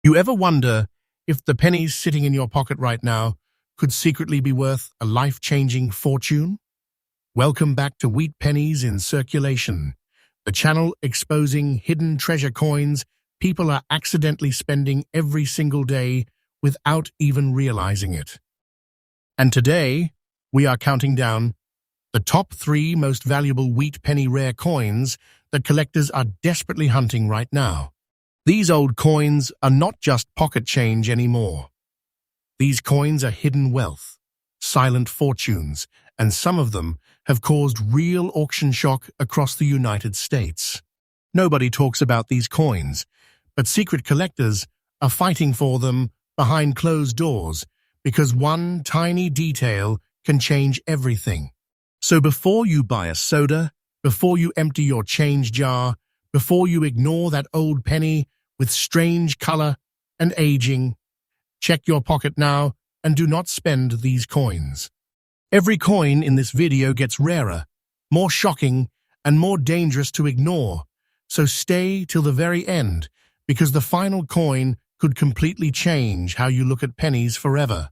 You ever wonder if the pennies sitting in your pocket right now could secretly be worth a life-changing fortune? Welcome back to Wheat Pennies in Circulation, the channel exposing hidden treasure coins people are accidentally spending every single day without even realizing it. And today, we are counting down the top 3 most valuable wheat penny rare coins that collectors are desperately hunting right now. These old coins are not just pocket change anymore. These coins are hidden wealth, silent fortunes, and some of them have caused real auction shock across the United States. Nobody talks about these coins, but secret collectors are fighting for them behind closed doors because one tiny detail can change everything. So before you buy a soda, before you empty your change jar, before you ignore that old penny with strange color and aging, check your pocket now and do not spend these coins. Every coin in this video gets rarer, more shocking, and more dangerous to ignore, so stay till the very end because the final coin could completely change how you look at pennies forever.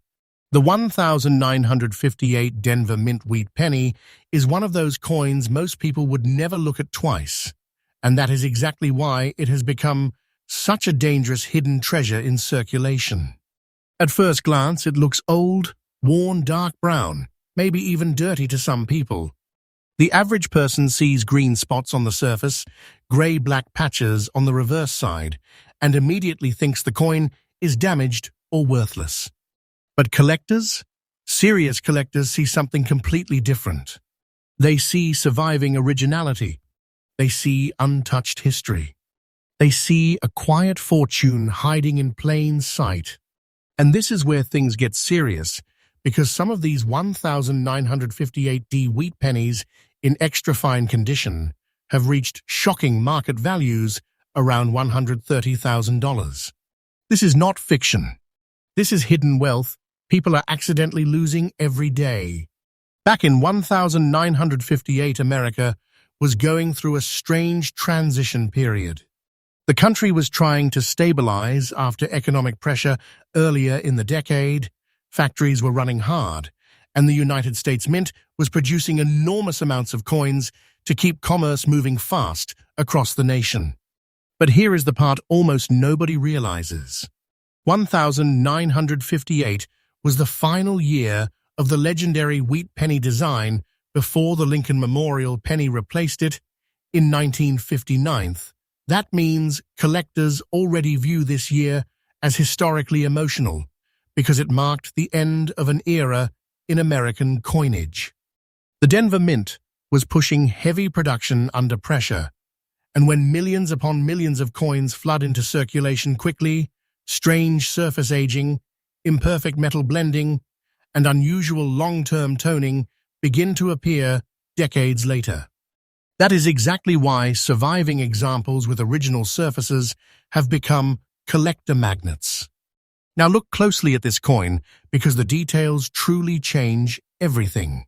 The 1958 Denver Mint Wheat Penny is one of those coins most people would never look at twice, and that is exactly why it has become such a dangerous hidden treasure in circulation. At first glance, it looks old, worn dark brown, maybe even dirty to some people. The average person sees green spots on the surface, gray-black patches on the reverse side, and immediately thinks the coin is damaged or worthless. But collectors, serious collectors, see something completely different. They see surviving originality. They see untouched history. They see a quiet fortune hiding in plain sight. And this is where things get serious, because some of these 1958D wheat pennies in extra fine condition have reached shocking market values around $130,000. This is not fiction. This is hidden wealth people are accidentally losing every day. Back in 1958, America was going through a strange transition period. The country was trying to stabilize after economic pressure earlier in the decade. Factories were running hard, and the United States Mint was producing enormous amounts of coins to keep commerce moving fast across the nation. But here is the part almost nobody realizes. 1958 was the final year of the legendary wheat penny design before the Lincoln Memorial penny replaced it in 1959. That means collectors already view this year as historically emotional because it marked the end of an era in American coinage. The Denver Mint was pushing heavy production under pressure, and when millions upon millions of coins flood into circulation quickly, strange surface aging, imperfect metal blending, and unusual long-term toning begin to appear decades later. That is exactly why surviving examples with original surfaces have become collector magnets. Now look closely at this coin because the details truly change everything.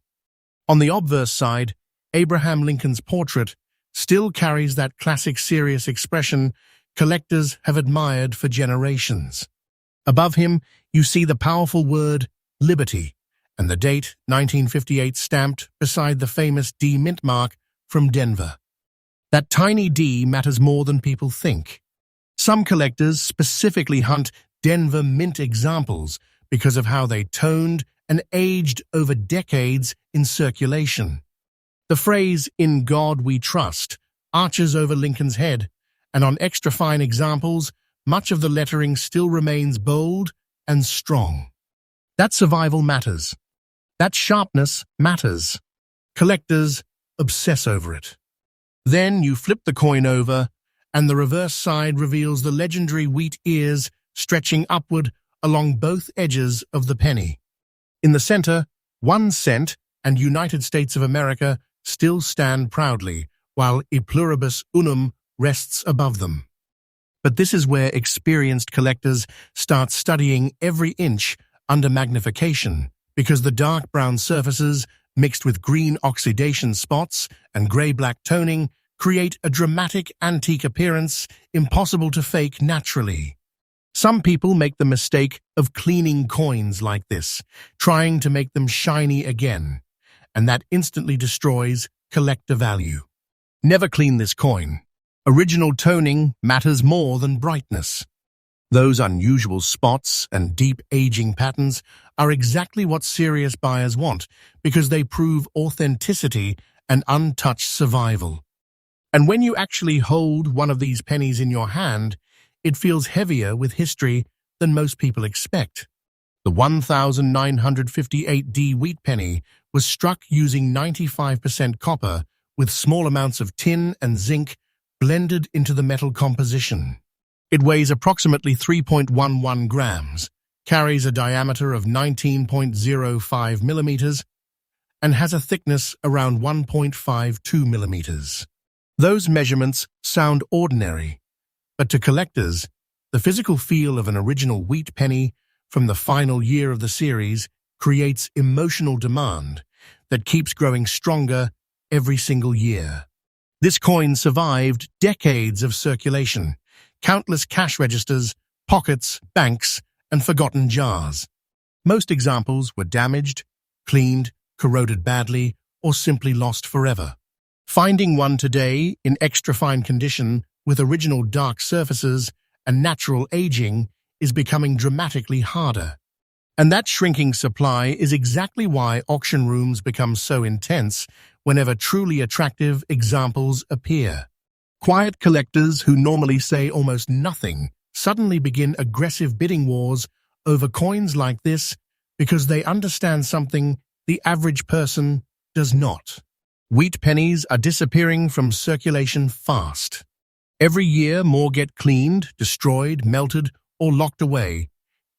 On the obverse side, Abraham Lincoln's portrait still carries that classic serious expression collectors have admired for generations. Above him, you see the powerful word Liberty and the date 1958 stamped beside the famous D mint mark from Denver. That tiny D matters more than people think. Some collectors specifically hunt Denver Mint examples because of how they toned and aged over decades in circulation. The phrase, "In God we trust," arches over Lincoln's head, and on extra fine examples, much of the lettering still remains bold and strong. That survival matters. That sharpness matters. Collectors obsess over it. Then you flip the coin over, and the reverse side reveals the legendary wheat ears stretching upward along both edges of the penny. In the center, 1 cent and United States of America still stand proudly, while E pluribus unum rests above them. But this is where experienced collectors start studying every inch under magnification, because the dark brown surfaces, mixed with green oxidation spots and gray-black toning, create a dramatic antique appearance impossible to fake naturally. Some people make the mistake of cleaning coins like this, trying to make them shiny again, and that instantly destroys collector value. Never clean this coin. Original toning matters more than brightness. Those unusual spots and deep aging patterns are exactly what serious buyers want because they prove authenticity and untouched survival. And when you actually hold one of these pennies in your hand, it feels heavier with history than most people expect. The 1958D wheat penny was struck using 95% copper with small amounts of tin and zinc blended into the metal composition. It weighs approximately 3.11 grams, carries a diameter of 19.05 millimeters, and has a thickness around 1.52 millimeters. Those measurements sound ordinary, but to collectors, the physical feel of an original wheat penny from the final year of the series creates emotional demand that keeps growing stronger every single year. This coin survived decades of circulation, countless cash registers, pockets, banks, and forgotten jars. Most examples were damaged, cleaned, corroded badly, or simply lost forever. Finding one today in extra fine condition with original dark surfaces and natural aging is becoming dramatically harder. And that shrinking supply is exactly why auction rooms become so intense whenever truly attractive examples appear. Quiet collectors who normally say almost nothing suddenly begin aggressive bidding wars over coins like this because they understand something the average person does not. Wheat pennies are disappearing from circulation fast. Every year, more get cleaned, destroyed, melted, or locked away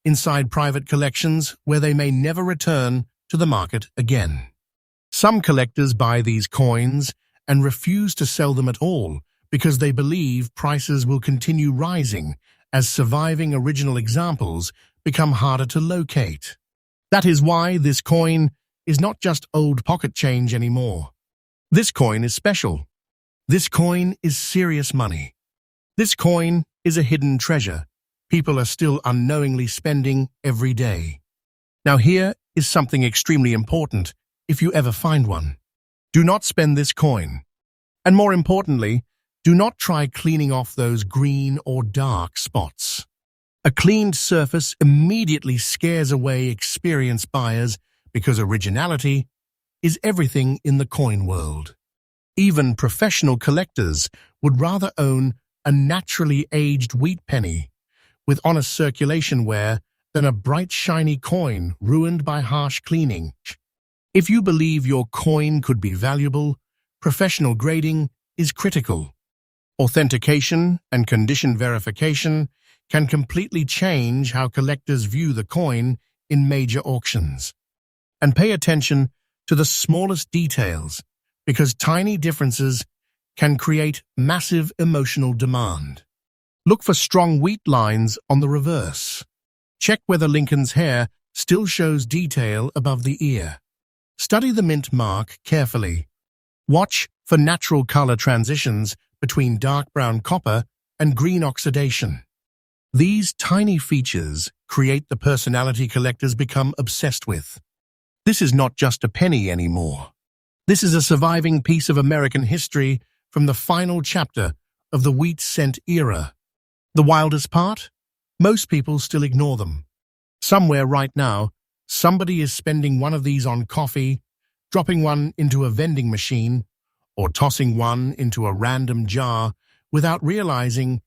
inside private collections where they may never return to the market again. Some collectors buy these coins and refuse to sell them at all because they believe prices will continue rising as surviving original examples become harder to locate. That is why this coin is not just old pocket change anymore. This coin is special. This coin is serious money. This coin is a hidden treasure people are still unknowingly spending every day. Now here is something extremely important if you ever find one. Do not spend this coin. And more importantly, do not try cleaning off those green or dark spots. A cleaned surface immediately scares away experienced buyers because originality is everything in the coin world. Even professional collectors would rather own a naturally aged wheat penny with honest circulation wear than a bright shiny coin ruined by harsh cleaning. If you believe your coin could be valuable, professional grading is critical. Authentication and condition verification can completely change how collectors view the coin in major auctions. And pay attention to the smallest details, because tiny differences can create massive emotional demand. Look for strong wheat lines on the reverse. Check whether Lincoln's hair still shows detail above the ear. Study the mint mark carefully. Watch for natural color transitions between dark brown copper and green oxidation. These tiny features create the personality collectors become obsessed with. This is not just a penny anymore. This is a surviving piece of American history from the final chapter of the wheat cent era. The wildest part? Most people still ignore them. Somewhere right now, somebody is spending one of these on coffee, dropping one into a vending machine, or tossing one into a random jar without realizing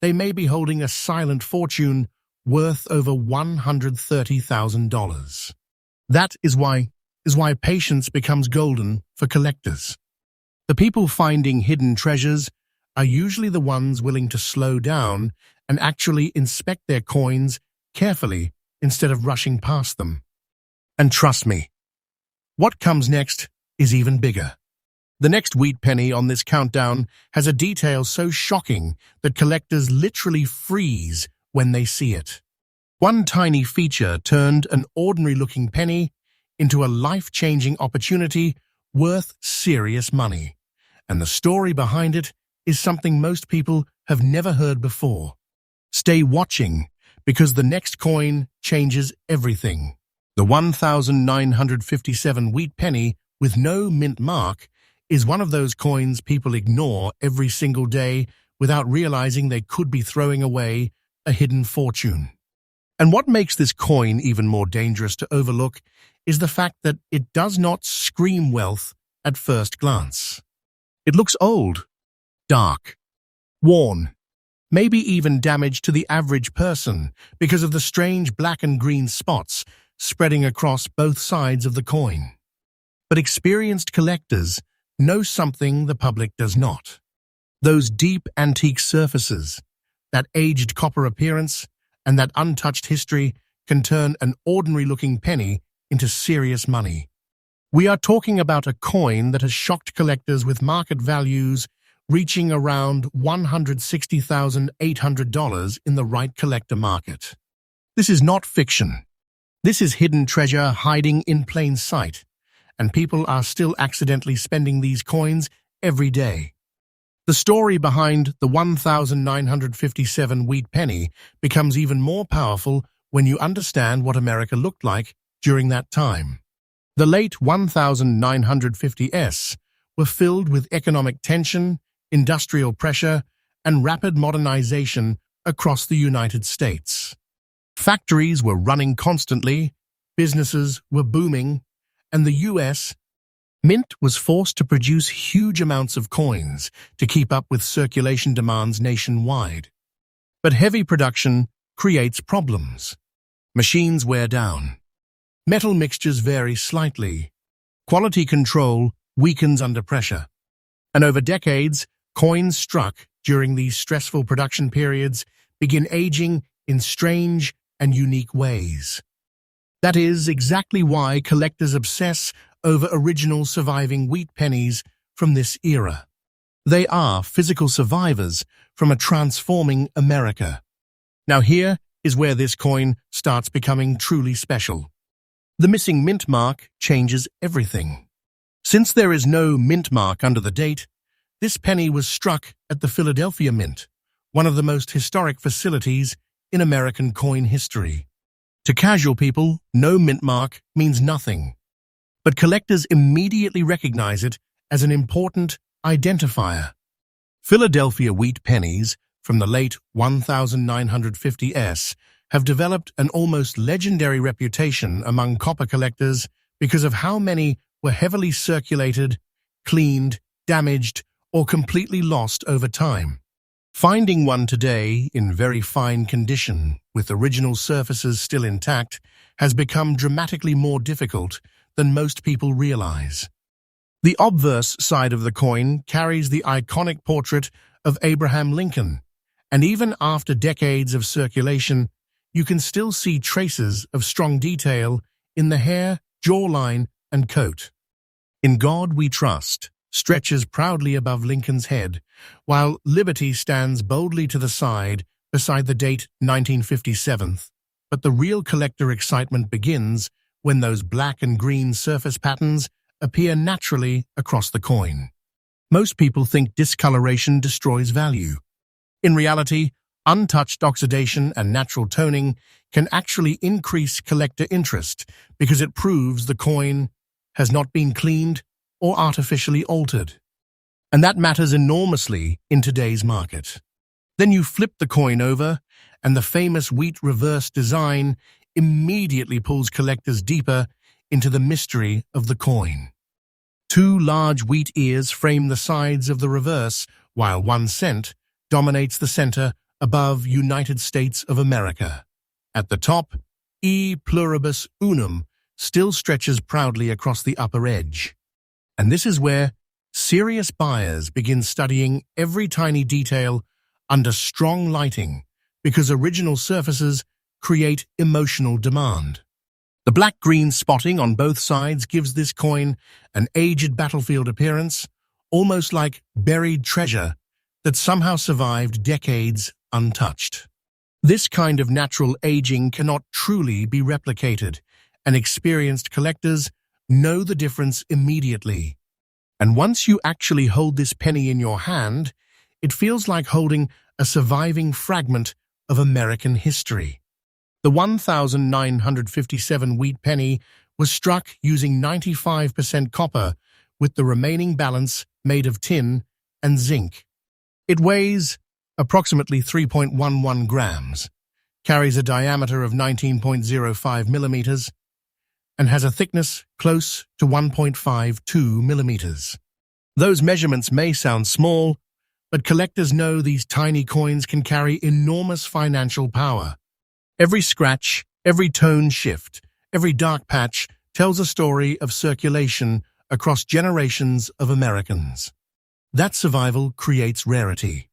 they may be holding a silent fortune worth over $130,000. That is why patience becomes golden for collectors. The people finding hidden treasures are usually the ones willing to slow down and actually inspect their coins carefully instead of rushing past them. And trust me, what comes next is even bigger. The next wheat penny on this countdown has a detail so shocking that collectors literally freeze when they see it. One tiny feature turned an ordinary-looking penny into a life-changing opportunity worth serious money. And the story behind it is something most people have never heard before. Stay watching, because the next coin changes everything. The 1957 wheat penny with no mint mark is one of those coins people ignore every single day without realizing they could be throwing away a hidden fortune. And what makes this coin even more dangerous to overlook is the fact that it does not scream wealth at first glance. It looks old, dark, worn, maybe even damaged to the average person because of the strange black and green spots spreading across both sides of the coin. But experienced collectors know something the public does not. Those deep antique surfaces, that aged copper appearance, and that untouched history can turn an ordinary-looking penny into serious money. We are talking about a coin that has shocked collectors with market values reaching around $160,800 in the right collector market. This is not fiction. This is hidden treasure hiding in plain sight, and people are still accidentally spending these coins every day. The story behind the 1957 wheat penny becomes even more powerful when you understand what America looked like during that time. The late 1950s were filled with economic tension, industrial pressure, and rapid modernization across the United States. Factories were running constantly, businesses were booming, and the U.S. Mint was forced to produce huge amounts of coins to keep up with circulation demands nationwide. But heavy production creates problems. Machines wear down. Metal mixtures vary slightly. Quality control weakens under pressure. And over decades, coins struck during these stressful production periods begin aging in strange and unique ways. That is exactly why collectors obsess over original surviving wheat pennies from this era. They are physical survivors from a transforming America. Now here is where this coin starts becoming truly special. The missing mint mark changes everything. Since there is no mint mark under the date, this penny was struck at the Philadelphia Mint, one of the most historic facilities in American coin history. To casual people, no mint mark means nothing. But collectors immediately recognize it as an important identifier. Philadelphia wheat pennies from the late 1950s have developed an almost legendary reputation among copper collectors because of how many were heavily circulated, cleaned, damaged, or completely lost over time. Finding one today in very fine condition, with original surfaces still intact, has become dramatically more difficult than most people realize. The obverse side of the coin carries the iconic portrait of Abraham Lincoln, and even after decades of circulation, you can still see traces of strong detail in the hair, jawline, and coat. "In God We Trust" stretches proudly above Lincoln's head, while Liberty stands boldly to the side beside the date 1957. But the real collector excitement begins when those black and green surface patterns appear naturally across the coin. Most people think discoloration destroys value. In reality, untouched oxidation and natural toning can actually increase collector interest because it proves the coin has not been cleaned or artificially altered. And that matters enormously in today's market. Then you flip the coin over, and the famous wheat reverse design immediately pulls collectors deeper into the mystery of the coin. Two large wheat ears frame the sides of the reverse, while 1 cent dominates the center above United States of America. At the top, E pluribus unum still stretches proudly across the upper edge. And this is where serious buyers begin studying every tiny detail under strong lighting, because original surfaces create emotional demand. The black-green spotting on both sides gives this coin an aged battlefield appearance, almost like buried treasure that somehow survived decades untouched. This kind of natural aging cannot truly be replicated, and experienced collectors know the difference immediately. And once you actually hold this penny in your hand, it feels like holding a surviving fragment of American history. The 1957 wheat penny was struck using 95% copper, with the remaining balance made of tin and zinc. It weighs approximately 3.11 grams, carries a diameter of 19.05 millimeters, and has a thickness close to 1.52 millimeters. Those measurements may sound small, but collectors know these tiny coins can carry enormous financial power. Every scratch, every tone shift, every dark patch tells a story of circulation across generations of Americans. That survival creates rarity.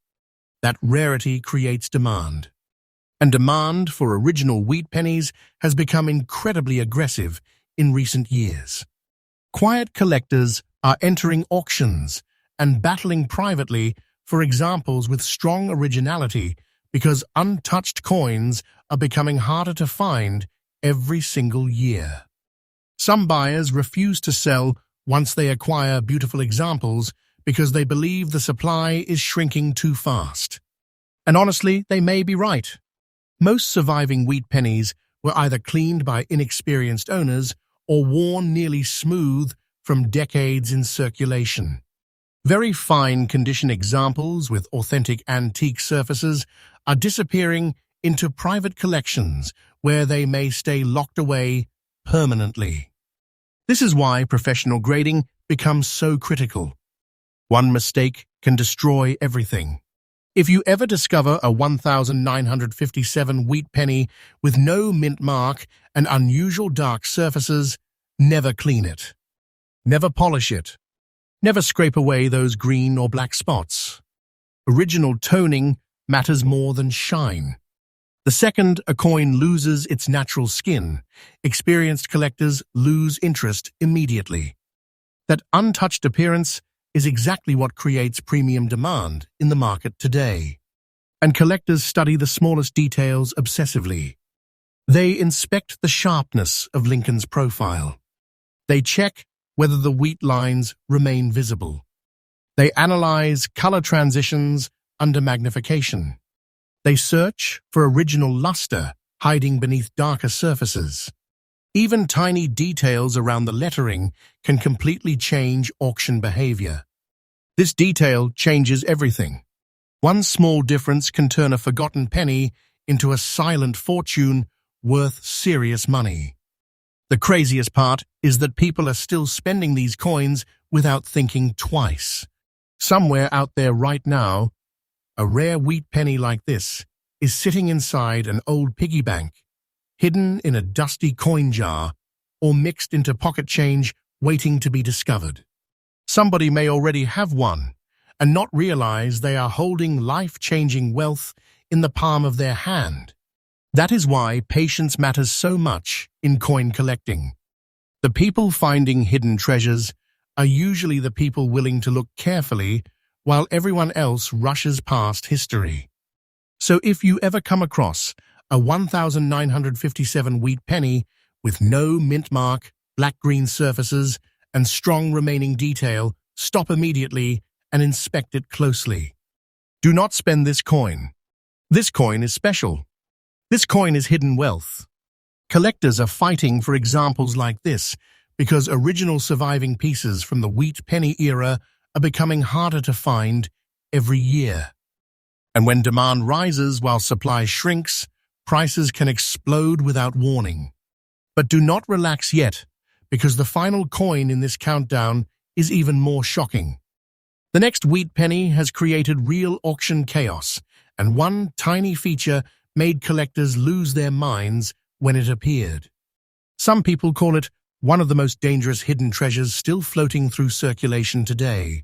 That rarity creates demand. And demand for original wheat pennies has become incredibly aggressive in recent years. Quiet collectors are entering auctions and battling privately for examples with strong originality because untouched coins are becoming harder to find every single year. Some buyers refuse to sell once they acquire beautiful examples because they believe the supply is shrinking too fast. And honestly, they may be right. Most surviving wheat pennies were either cleaned by inexperienced owners or worn nearly smooth from decades in circulation. Very fine condition examples with authentic antique surfaces are disappearing into private collections where they may stay locked away permanently. This is why professional grading becomes so critical. One mistake can destroy everything. If you ever discover a 1957 wheat penny with no mint mark and unusual dark surfaces, never clean it. Never polish it. Never scrape away those green or black spots. Original toning matters more than shine. The second a coin loses its natural skin, experienced collectors lose interest immediately. That untouched appearance is exactly what creates premium demand in the market today. And collectors study the smallest details obsessively. They inspect the sharpness of Lincoln's profile. They check whether the wheat lines remain visible. They analyze color transitions under magnification. They search for original luster hiding beneath darker surfaces. Even tiny details around the lettering can completely change auction behavior. This detail changes everything. One small difference can turn a forgotten penny into a silent fortune worth serious money. The craziest part is that people are still spending these coins without thinking twice. Somewhere out there right now, a rare wheat penny like this is sitting inside an old piggy bank, hidden in a dusty coin jar, or mixed into pocket change waiting to be discovered. Somebody may already have one and not realize they are holding life-changing wealth in the palm of their hand. That is why patience matters so much in coin collecting. The people finding hidden treasures are usually the people willing to look carefully while everyone else rushes past history. So if you ever come across a 1957 wheat penny with no mint mark, black-green surfaces, and strong remaining detail, stop immediately and inspect it closely. Do not spend this coin. This coin is special. This coin is hidden wealth. Collectors are fighting for examples like this because original surviving pieces from the wheat penny era are becoming harder to find every year. And when demand rises while supply shrinks, prices can explode without warning. But do not relax yet, because the final coin in this countdown is even more shocking. The next wheat penny has created real auction chaos, and one tiny feature made collectors lose their minds when it appeared. Some people call it one of the most dangerous hidden treasures still floating through circulation today.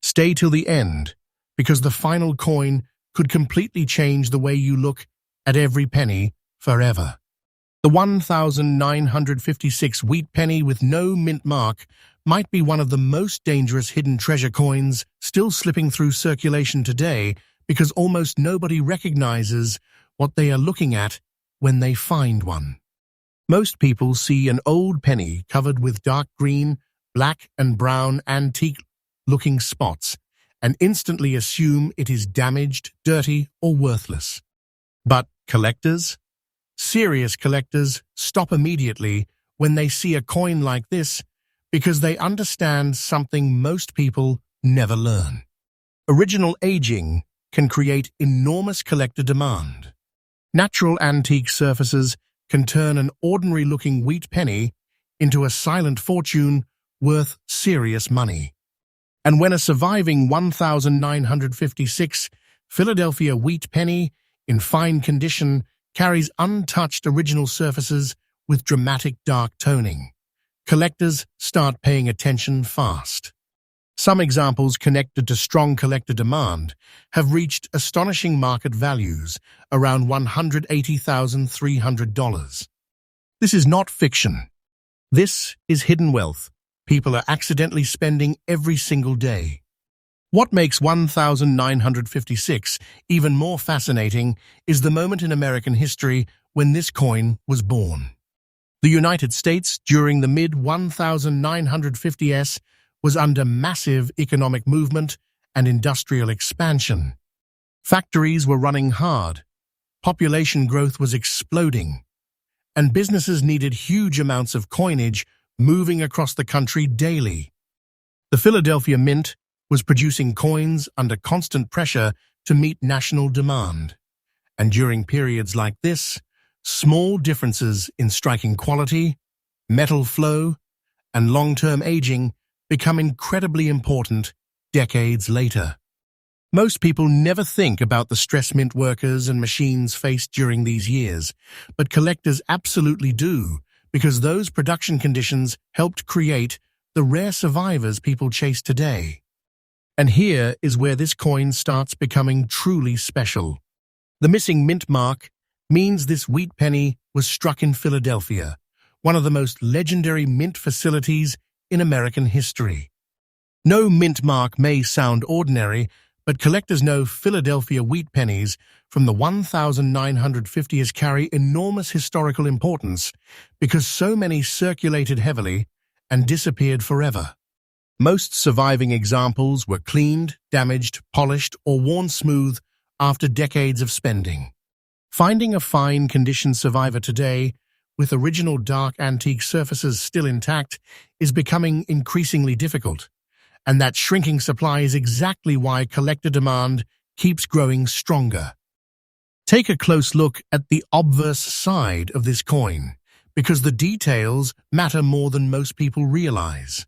Stay till the end, because the final coin could completely change the way you look at every penny forever. The 1956 wheat penny with no mint mark might be one of the most dangerous hidden treasure coins still slipping through circulation today because almost nobody recognizes what they are looking at when they find one. Most people see an old penny covered with dark green, black and brown antique-looking spots and instantly assume it is damaged, dirty, or worthless. But collectors? Serious collectors stop immediately when they see a coin like this because they understand something most people never learn. Original aging can create enormous collector demand. Natural antique surfaces can turn an ordinary-looking wheat penny into a silent fortune worth serious money. And when a surviving 1956 Philadelphia wheat penny in fine condition carries untouched original surfaces with dramatic dark toning, collectors start paying attention fast. Some examples connected to strong collector demand have reached astonishing market values, around $180,300. This is not fiction. This is hidden wealth people are accidentally spending every single day. What makes 1956 even more fascinating is the moment in American history when this coin was born. The United States, during the mid-1950s, was under massive economic movement and industrial expansion. Factories were running hard, population growth was exploding, and businesses needed huge amounts of coinage moving across the country daily. The Philadelphia Mint was producing coins under constant pressure to meet national demand. And during periods like this, small differences in striking quality, metal flow, and long-term aging become incredibly important decades later. Most people never think about the stress mint workers and machines faced during these years, but collectors absolutely do, because those production conditions helped create the rare survivors people chase today. And here is where this coin starts becoming truly special. The missing mint mark means this wheat penny was struck in Philadelphia, one of the most legendary mint facilities in American history. No mint mark may sound ordinary, but collectors know Philadelphia wheat pennies from the 1950s carry enormous historical importance because so many circulated heavily and disappeared forever. Most surviving examples were cleaned, damaged, polished, or worn smooth after decades of spending. Finding a fine condition survivor today, with original dark antique surfaces still intact, is becoming increasingly difficult. And that shrinking supply is exactly why collector demand keeps growing stronger. Take a close look at the obverse side of this coin, because the details matter more than most people realize.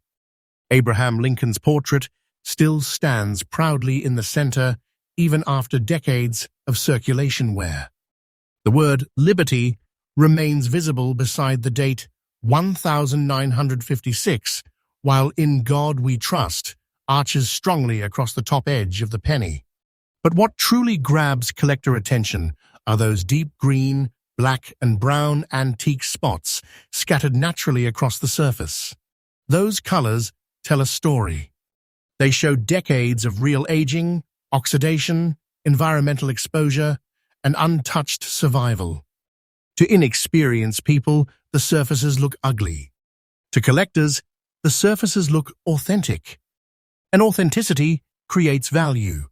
Abraham Lincoln's portrait still stands proudly in the center, even after decades of circulation wear. The word liberty remains visible beside the date 1956, while In God We Trust arches strongly across the top edge of the penny. But what truly grabs collector attention are those deep green, black, and brown antique spots scattered naturally across the surface. Those colors tell a story. They show decades of real aging, oxidation, environmental exposure, and untouched survival. To inexperienced people, the surfaces look ugly. To collectors, the surfaces look authentic. And authenticity creates value.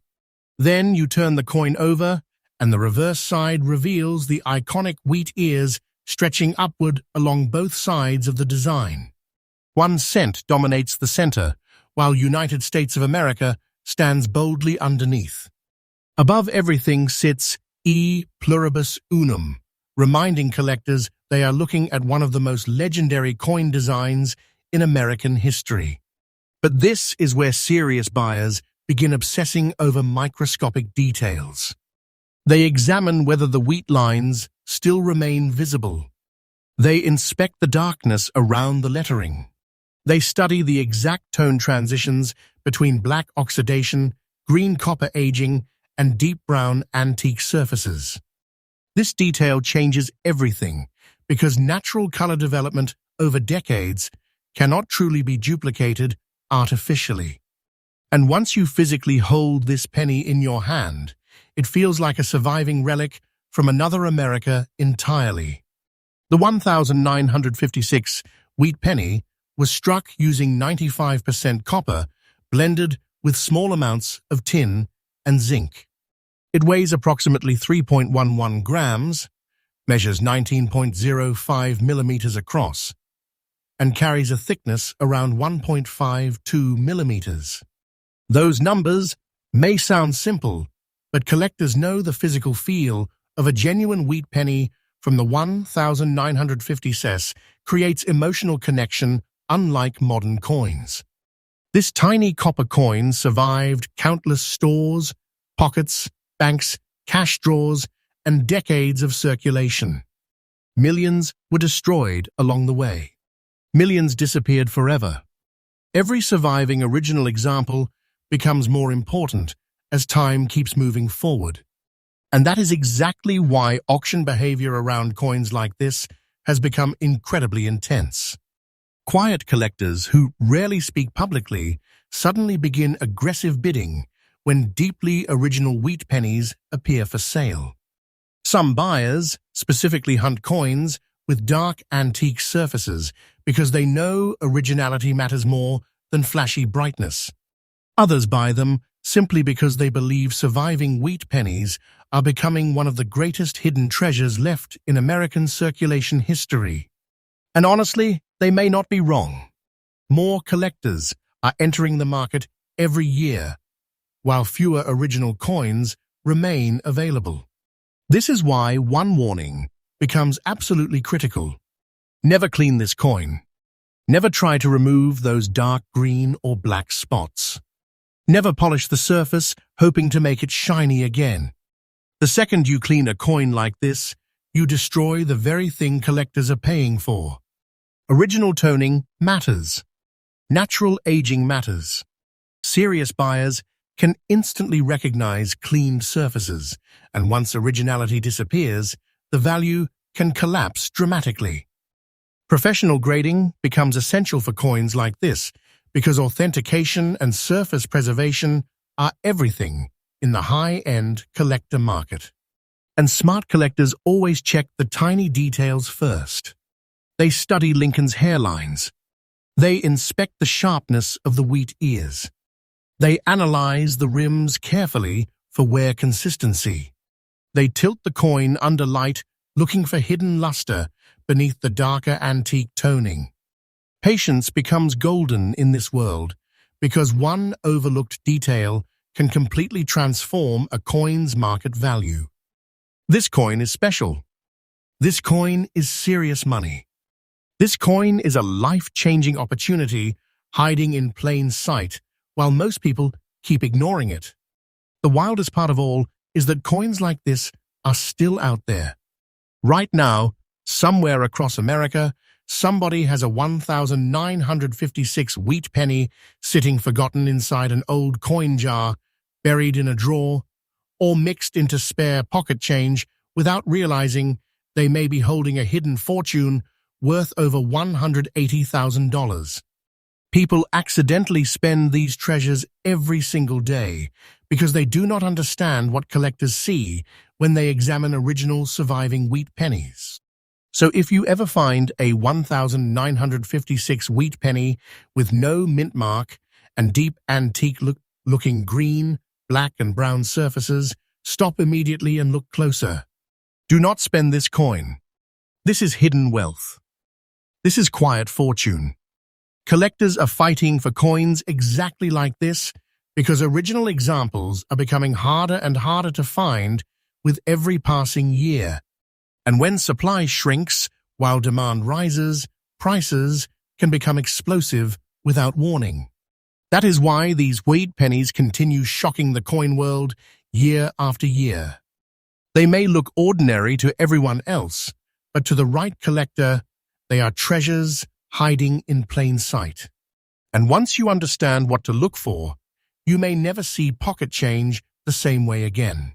Then you turn the coin over, and the reverse side reveals the iconic wheat ears stretching upward along both sides of the design. 1 cent dominates the center, while United States of America stands boldly underneath. Above everything sits E pluribus unum, reminding collectors they are looking at one of the most legendary coin designs in American history. But this is where serious buyers begin obsessing over microscopic details. They examine whether the wheat lines still remain visible. They inspect the darkness around the lettering. They study the exact tone transitions between black oxidation, green copper aging, and deep brown antique surfaces. This detail changes everything because natural color development over decades cannot truly be duplicated artificially. And once you physically hold this penny in your hand, it feels like a surviving relic from another America entirely. The 1956 wheat penny was struck using 95% copper blended with small amounts of tin and zinc. It weighs approximately 3.11 grams, measures 19.05 millimeters across, and carries a thickness around 1.52 millimeters. Those numbers may sound simple, but collectors know the physical feel of a genuine wheat penny from the 1950 cents creates emotional connection unlike modern coins. This tiny copper coin survived countless stores, pockets, banks, cash drawers, and decades of circulation. Millions were destroyed along the way. Millions disappeared forever. Every surviving original example becomes more important as time keeps moving forward. And that is exactly why auction behavior around coins like this has become incredibly intense. Quiet collectors who rarely speak publicly suddenly begin aggressive bidding when deeply original wheat pennies appear for sale. Some buyers specifically hunt coins with dark antique surfaces because they know originality matters more than flashy brightness. Others buy them simply because they believe surviving wheat pennies are becoming one of the greatest hidden treasures left in American circulation history. And honestly, they may not be wrong. More collectors are entering the market every year, while fewer original coins remain available. This is why one warning becomes absolutely critical. Never clean this coin. Never try to remove those dark green or black spots. Never polish the surface, hoping to make it shiny again. The second you clean a coin like this, you destroy the very thing collectors are paying for. Original toning matters. Natural aging matters. Serious buyers can instantly recognize cleaned surfaces, and once originality disappears, the value can collapse dramatically. Professional grading becomes essential for coins like this because authentication and surface preservation are everything in the high-end collector market. And smart collectors always check the tiny details first. They study Lincoln's hairlines. They inspect the sharpness of the wheat ears. They analyze the rims carefully for wear consistency. They tilt the coin under light, looking for hidden luster beneath the darker antique toning. Patience becomes golden in this world because one overlooked detail can completely transform a coin's market value. This coin is special. This coin is serious money. This coin is a life-changing opportunity hiding in plain sight while most people keep ignoring it. The wildest part of all is that coins like this are still out there. Right now, somewhere across America, somebody has a 1956 wheat penny sitting forgotten inside an old coin jar, buried in a drawer, or mixed into spare pocket change without realizing they may be holding a hidden fortune worth over $180,000. People accidentally spend these treasures every single day because they do not understand what collectors see when they examine original surviving wheat pennies. So if you ever find a 1956 wheat penny with no mint mark and deep antique-looking green, black, and brown surfaces, stop immediately and look closer. Do not spend this coin. This is hidden wealth. This is quiet fortune. Collectors are fighting for coins exactly like this because original examples are becoming harder and harder to find with every passing year. And when supply shrinks while demand rises, prices can become explosive without warning. That is why these wheat pennies continue shocking the coin world year after year. They may look ordinary to everyone else, but to the right collector, they are treasures hiding in plain sight. And once you understand what to look for, you may never see pocket change the same way again.